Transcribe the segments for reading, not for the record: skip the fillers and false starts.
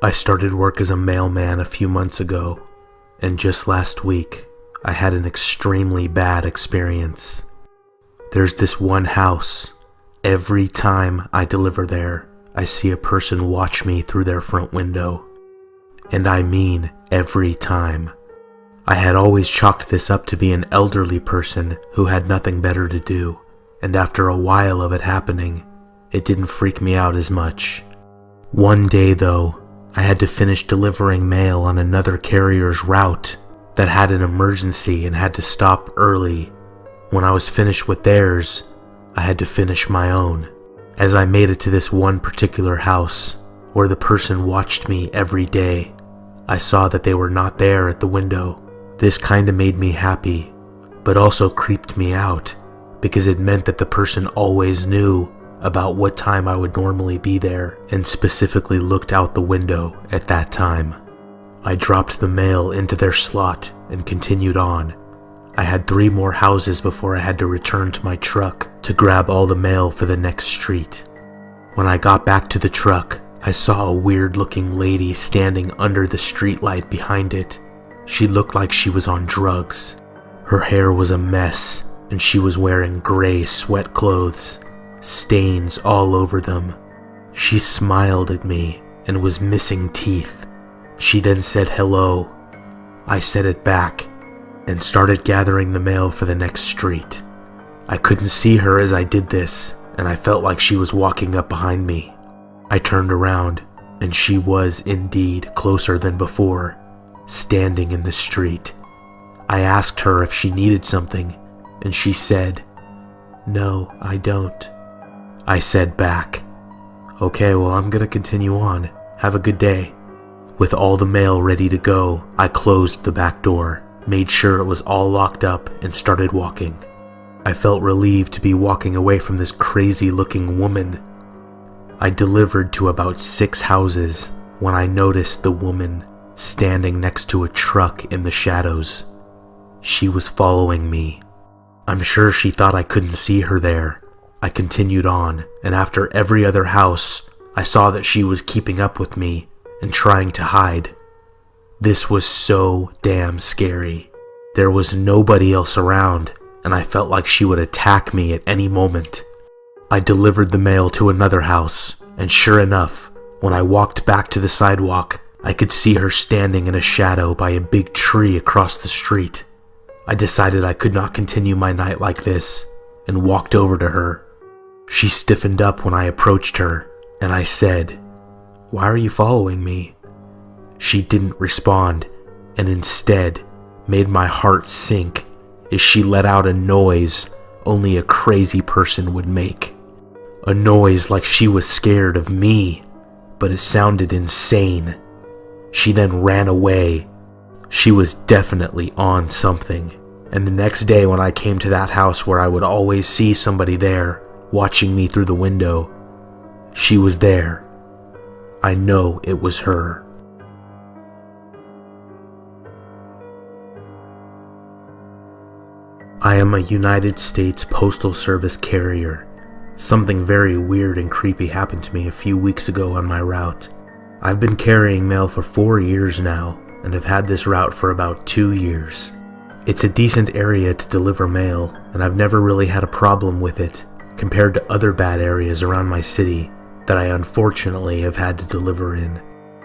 I started work as a mailman a few months ago, and just last week, I had an extremely bad experience. There's this one house. Every time I deliver there, I see a person watch me through their front window. And I mean every time. I had always chalked this up to be an elderly person who had nothing better to do, and after a while of it happening, it didn't freak me out as much. One day though, I had to finish delivering mail on another carrier's route that had an emergency and had to stop early. When I was finished with theirs, I had to finish my own. As I made it to this one particular house, where the person watched me every day, I saw that they were not there at the window. This kinda made me happy, but also creeped me out, because it meant that the person always knew about what time I would normally be there and specifically looked out the window at that time. I dropped the mail into their slot and continued on. I had 3 more houses before I had to return to my truck to grab all the mail for the next street. When I got back to the truck, I saw a weird-looking lady standing under the streetlight behind it. She looked like she was on drugs. Her hair was a mess, and she was wearing gray sweat clothes, stains all over them. She smiled at me and was missing teeth. She then said hello. I said it back and started gathering the mail for the next street. I couldn't see her as I did this, and I felt like she was walking up behind me. I turned around, and she was indeed closer than before, standing in the street. I asked her if she needed something, and she said, "No, I don't." I said back, "Okay, well, I'm gonna continue on. Have a good day." With all the mail ready to go, I closed the back door, made sure it was all locked up, and started walking. I felt relieved to be walking away from this crazy-looking woman. I delivered to about 6 houses when I noticed the woman standing next to a truck in the shadows. She was following me. I'm sure she thought I couldn't see her there. I continued on, and after every other house, I saw that she was keeping up with me and trying to hide. This was so damn scary. There was nobody else around, and I felt like she would attack me at any moment. I delivered the mail to another house, and sure enough, when I walked back to the sidewalk, I could see her standing in a shadow by a big tree across the street. I decided I could not continue my night like this, and walked over to her. She stiffened up when I approached her, and I said, "Why are you following me?" She didn't respond, and instead made my heart sink as she let out a noise only a crazy person would make. A noise like she was scared of me, but it sounded insane. She then ran away. She was definitely on something, and the next day when I came to that house where I would always see somebody there, watching me through the window, she was there. I know it was her. I am a United States Postal Service carrier. Something very weird and creepy happened to me a few weeks ago on my route. I've been carrying mail for 4 years now, and have had this route for about 2 years. It's a decent area to deliver mail, and I've never really had a problem with it, compared to other bad areas around my city that I unfortunately have had to deliver in.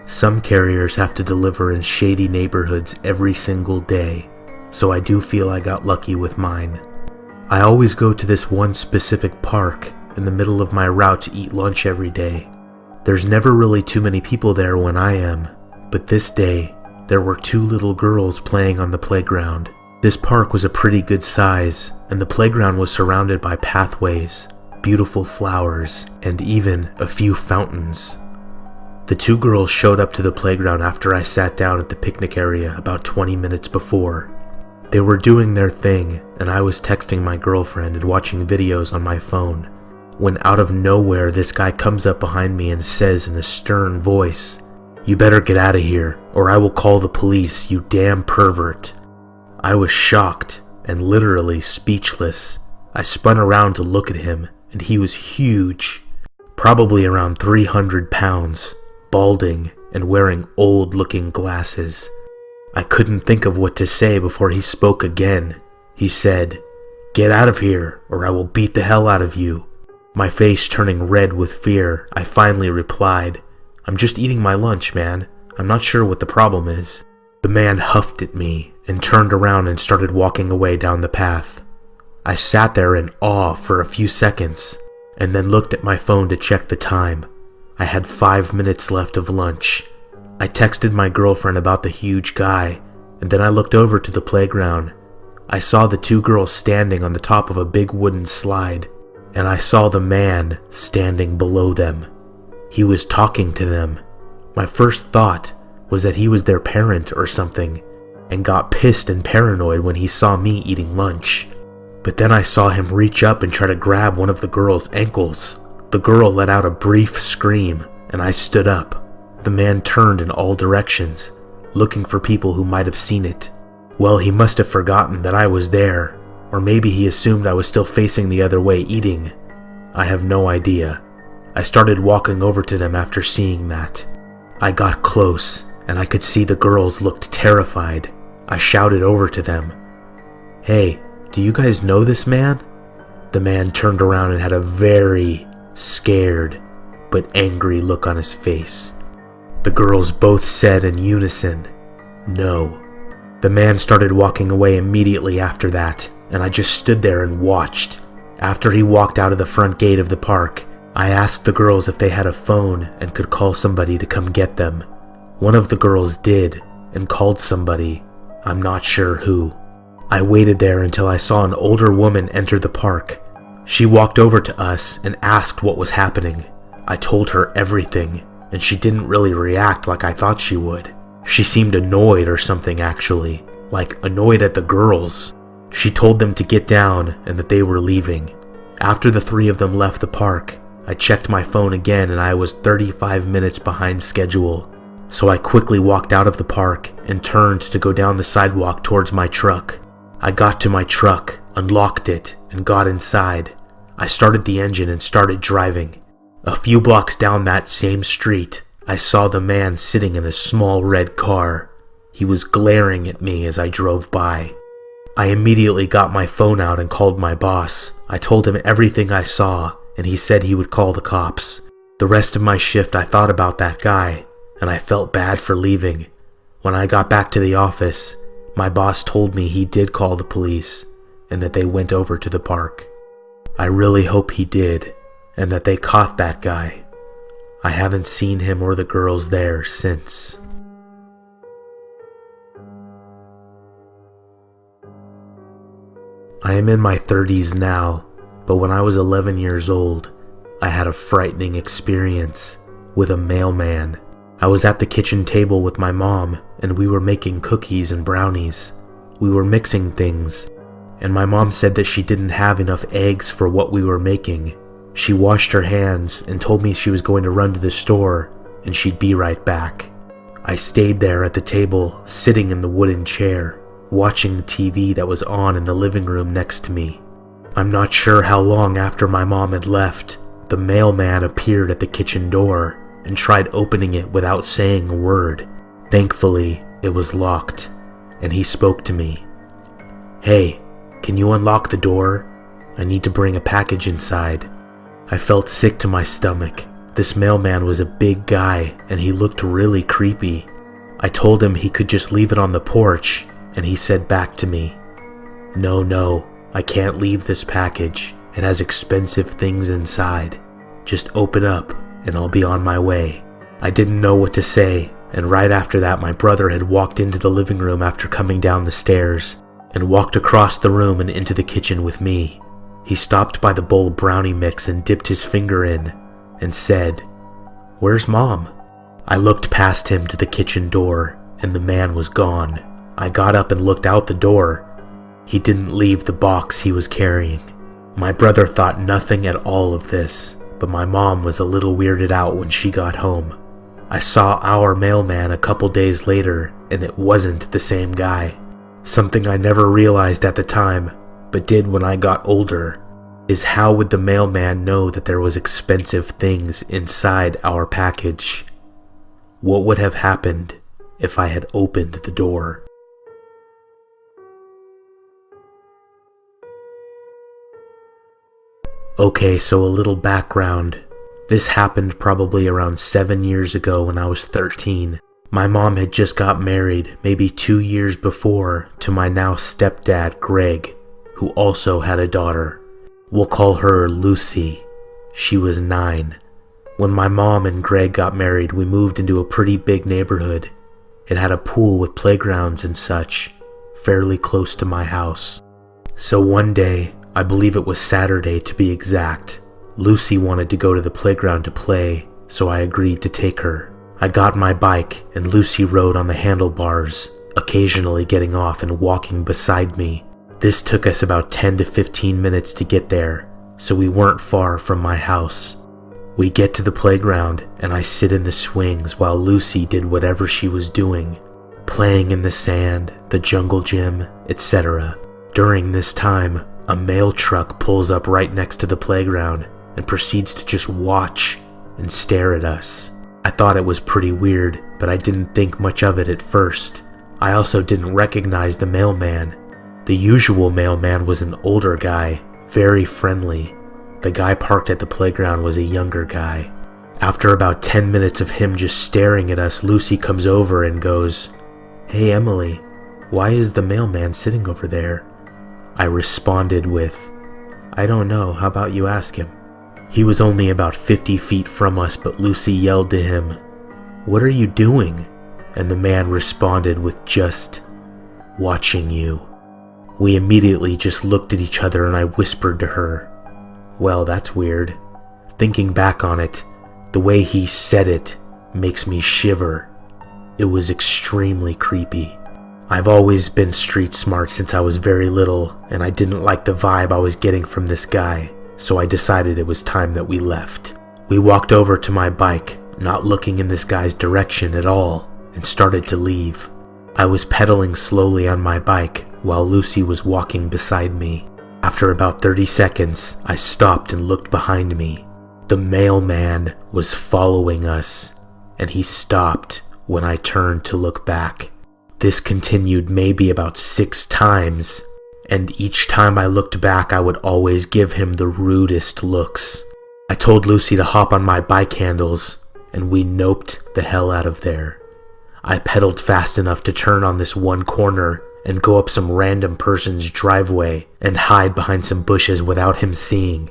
Some carriers have to deliver in shady neighborhoods every single day, so I do feel I got lucky with mine. I always go to this one specific park in the middle of my route to eat lunch every day. There's never really too many people there when I am, but this day, there were 2 little girls playing on the playground. This park was a pretty good size, and the playground was surrounded by pathways, beautiful flowers, and even a few fountains. The 2 girls showed up to the playground after I sat down at the picnic area about 20 minutes before. They were doing their thing, and I was texting my girlfriend and watching videos on my phone, when out of nowhere this guy comes up behind me and says in a stern voice, "You better get out of here, or I will call the police, you damn pervert." I was shocked and literally speechless. I spun around to look at him, and he was huge, probably around 300 pounds, balding, and wearing old-looking glasses. I couldn't think of what to say before he spoke again. He said, "Get out of here, or I will beat the hell out of you." My face turning red with fear, I finally replied, "I'm just eating my lunch, man. I'm not sure what the problem is." The man huffed at me and turned around and started walking away down the path. I sat there in awe for a few seconds and then looked at my phone to check the time. I had 5 minutes left of lunch. I texted my girlfriend about the huge guy, and then I looked over to the playground. I saw the two girls standing on the top of a big wooden slide, and I saw the man standing below them. He was talking to them. My first thought was that he was their parent or something, and got pissed and paranoid when he saw me eating lunch. But then I saw him reach up and try to grab one of the girl's ankles. The girl let out a brief scream, and I stood up. The man turned in all directions, looking for people who might have seen it. Well, he must have forgotten that I was there, or maybe he assumed I was still facing the other way eating. I have no idea. I started walking over to them after seeing that. I got close, and I could see the girls looked terrified. I shouted over to them, "Hey, do you guys know this man?" The man turned around and had a very scared but angry look on his face. The girls both said in unison, "No." The man started walking away immediately after that, and I just stood there and watched. After he walked out of the front gate of the park, I asked the girls if they had a phone and could call somebody to come get them. One of the girls did, and called somebody. I'm not sure who. I waited there until I saw an older woman enter the park. She walked over to us and asked what was happening. I told her everything, and she didn't really react like I thought she would. She seemed annoyed or something actually, like annoyed at the girls. She told them to get down and that they were leaving. After the three of them left the park, I checked my phone again and I was 35 minutes behind schedule. So I quickly walked out of the park and turned to go down the sidewalk towards my truck. I got to my truck, unlocked it, and got inside. I started the engine and started driving. A few blocks down that same street, I saw the man sitting in a small red car. He was glaring at me as I drove by. I immediately got my phone out and called my boss. I told him everything I saw, and he said he would call the cops. The rest of my shift I thought about that guy, and I felt bad for leaving. When I got back to the office, my boss told me he did call the police and that they went over to the park. I really hope he did and that they caught that guy. I haven't seen him or the girls there since. I am in my 30s now, but when I was 11 years old, I had a frightening experience with a mailman. I was at the kitchen table with my mom, and we were making cookies and brownies. We were mixing things, and my mom said that she didn't have enough eggs for what we were making. She washed her hands and told me she was going to run to the store, and she'd be right back. I stayed there at the table, sitting in the wooden chair, watching the TV that was on in the living room next to me. I'm not sure how long after my mom had left, the mailman appeared at the kitchen door and tried opening it without saying a word. Thankfully, it was locked, and he spoke to me. "Hey, can you unlock the door? I need to bring a package inside." I felt sick to my stomach. This mailman was a big guy, and he looked really creepy. I told him he could just leave it on the porch, and he said back to me, No, I can't leave this package. It has expensive things inside. Just open up and I'll be on my way." I didn't know what to say, and right after that my brother had walked into the living room after coming down the stairs and walked across the room and into the kitchen with me. He stopped by the bowl of brownie mix and dipped his finger in and said, "Where's Mom?" I looked past him to the kitchen door and the man was gone. I got up and looked out the door. He didn't leave the box he was carrying. My brother thought nothing at all of this, but my mom was a little weirded out when she got home. I saw our mailman a couple days later, and it wasn't the same guy. Something I never realized at the time, but did when I got older, is how would the mailman know that there was expensive things inside our package? What would have happened if I had opened the door? Okay, so a little background. This happened probably around 7 years ago when I was 13. My mom had just got married, maybe 2 years before, to my now stepdad, Greg, who also had a daughter. We'll call her Lucy. She was 9. When my mom and Greg got married, we moved into a pretty big neighborhood. It had a pool with playgrounds and such, fairly close to my house. So one day, I believe it was Saturday to be exact, Lucy wanted to go to the playground to play, so I agreed to take her. I got my bike and Lucy rode on the handlebars, occasionally getting off and walking beside me. This took us about 10 to 15 minutes to get there, so we weren't far from my house. We get to the playground and I sit in the swings while Lucy did whatever she was doing, playing in the sand, the jungle gym, etc. During this time, a mail truck pulls up right next to the playground and proceeds to just watch and stare at us. I thought it was pretty weird, but I didn't think much of it at first. I also didn't recognize the mailman. The usual mailman was an older guy, very friendly. The guy parked at the playground was a younger guy. After about 10 minutes of him just staring at us, Lucy comes over and goes, "Hey Emily, why is the mailman sitting over there?" I responded with, "I don't know, how about you ask him?" He was only about 50 feet from us, but Lucy yelled to him, "What are you doing?" And the man responded with just, "Watching you." We immediately just looked at each other and I whispered to her, "Well, that's weird." Thinking back on it, the way he said it makes me shiver. It was extremely creepy. I've always been street smart since I was very little, and I didn't like the vibe I was getting from this guy, so I decided it was time that we left. We walked over to my bike, not looking in this guy's direction at all, and started to leave. I was pedaling slowly on my bike while Lucy was walking beside me. After about 30 seconds, I stopped and looked behind me. The mailman was following us, and he stopped when I turned to look back. This continued maybe about 6 times, and each time I looked back I would always give him the rudest looks. I told Lucy to hop on my bike handles, and we noped the hell out of there. I pedaled fast enough to turn on this one corner and go up some random person's driveway and hide behind some bushes without him seeing.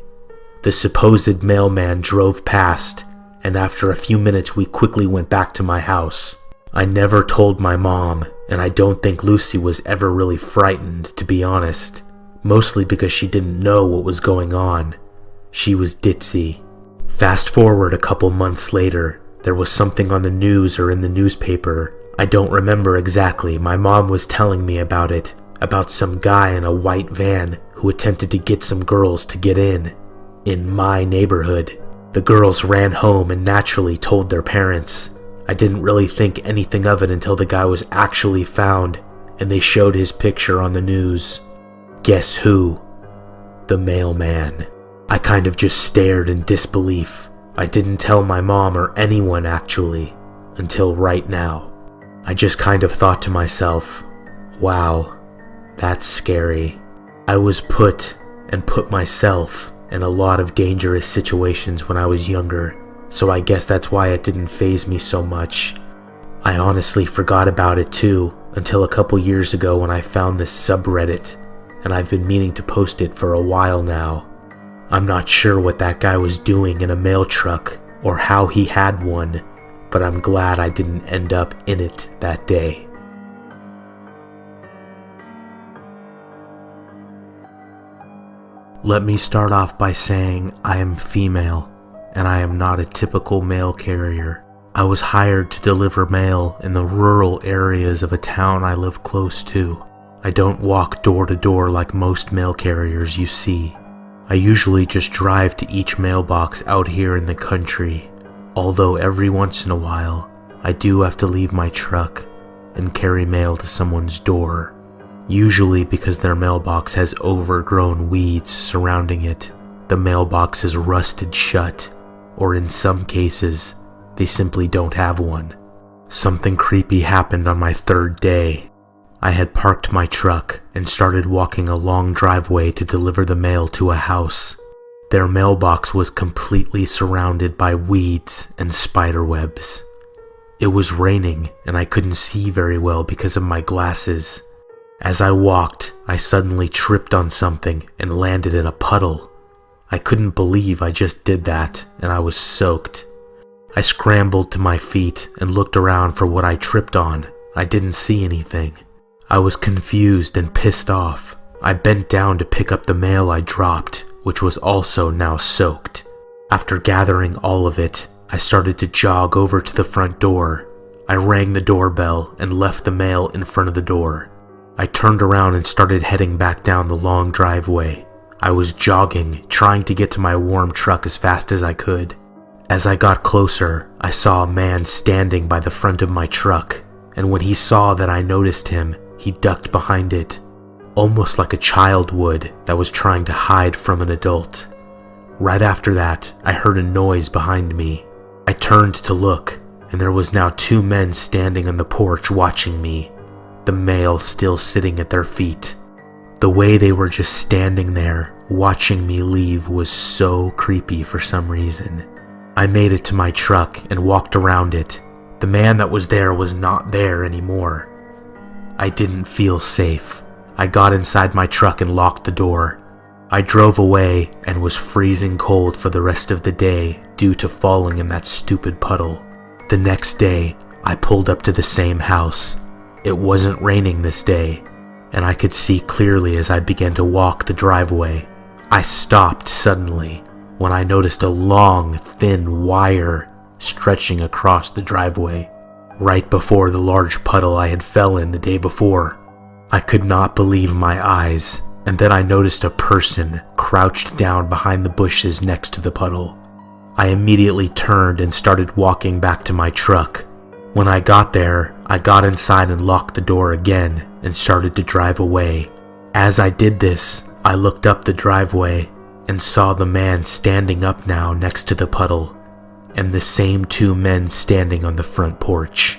The supposed mailman drove past, and after a few minutes we quickly went back to my house. I never told my mom, and I don't think Lucy was ever really frightened, to be honest, mostly because she didn't know what was going on. She was ditzy. Fast forward a couple months later, there was something on the news or in the newspaper. I don't remember exactly. My mom was telling me about it, about some guy in a white van who attempted to get some girls to get in my neighborhood. The girls ran home and naturally told their parents. I didn't really think anything of it until the guy was actually found and they showed his picture on the news. Guess who? The mailman. I kind of just stared in disbelief. I didn't tell my mom or anyone actually, until right now. I just kind of thought to myself, wow, that's scary. I was put myself in a lot of dangerous situations when I was younger, so I guess that's why it didn't faze me so much. I honestly forgot about it too, until a couple years ago when I found this subreddit, and I've been meaning to post it for a while now. I'm not sure what that guy was doing in a mail truck, or how he had one, but I'm glad I didn't end up in it that day. Let me start off by saying I am female, and I am not a typical mail carrier. I was hired to deliver mail in the rural areas of a town I live close to. I don't walk door to door like most mail carriers you see. I usually just drive to each mailbox out here in the country, although every once in a while, I do have to leave my truck and carry mail to someone's door, usually because their mailbox has overgrown weeds surrounding it. The mailbox is rusted shut, or in some cases, they simply don't have one. Something creepy happened on my third day. I had parked my truck and started walking a long driveway to deliver the mail to a house. Their mailbox was completely surrounded by weeds and spider webs. It was raining and I couldn't see very well because of my glasses. As I walked, I suddenly tripped on something and landed in a puddle. I couldn't believe I just did that, and I was soaked. I scrambled to my feet and looked around for what I tripped on. I didn't see anything. I was confused and pissed off. I bent down to pick up the mail I dropped, which was also now soaked. After gathering all of it, I started to jog over to the front door. I rang the doorbell and left the mail in front of the door. I turned around and started heading back down the long driveway. I was jogging, trying to get to my warm truck as fast as I could. As I got closer, I saw a man standing by the front of my truck, and when he saw that I noticed him, he ducked behind it, almost like a child would that was trying to hide from an adult. Right after that, I heard a noise behind me. I turned to look, and there was now 2 men standing on the porch watching me, the mail still sitting at their feet. The way they were just standing there, watching me leave, was so creepy for some reason. I made it to my truck and walked around it. The man that was there was not there anymore. I didn't feel safe. I got inside my truck and locked the door. I drove away and was freezing cold for the rest of the day due to falling in that stupid puddle. The next day, I pulled up to the same house. It wasn't raining this day, and I could see clearly as I began to walk the driveway. I stopped suddenly when I noticed a long, thin wire stretching across the driveway, right before the large puddle I had fell in the day before. I could not believe my eyes, and then I noticed a person crouched down behind the bushes next to the puddle. I immediately turned and started walking back to my truck. When I got there, I got inside and locked the door again and started to drive away. As I did this, I looked up the driveway and saw the man standing up now next to the puddle, and the same 2 men standing on the front porch.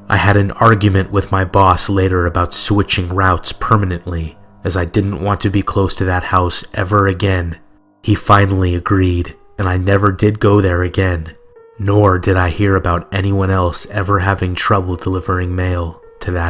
I had an argument with my boss later about switching routes permanently, as I didn't want to be close to that house ever again. He finally agreed, and I never did go there again, nor did I hear about anyone else ever having trouble delivering mail to that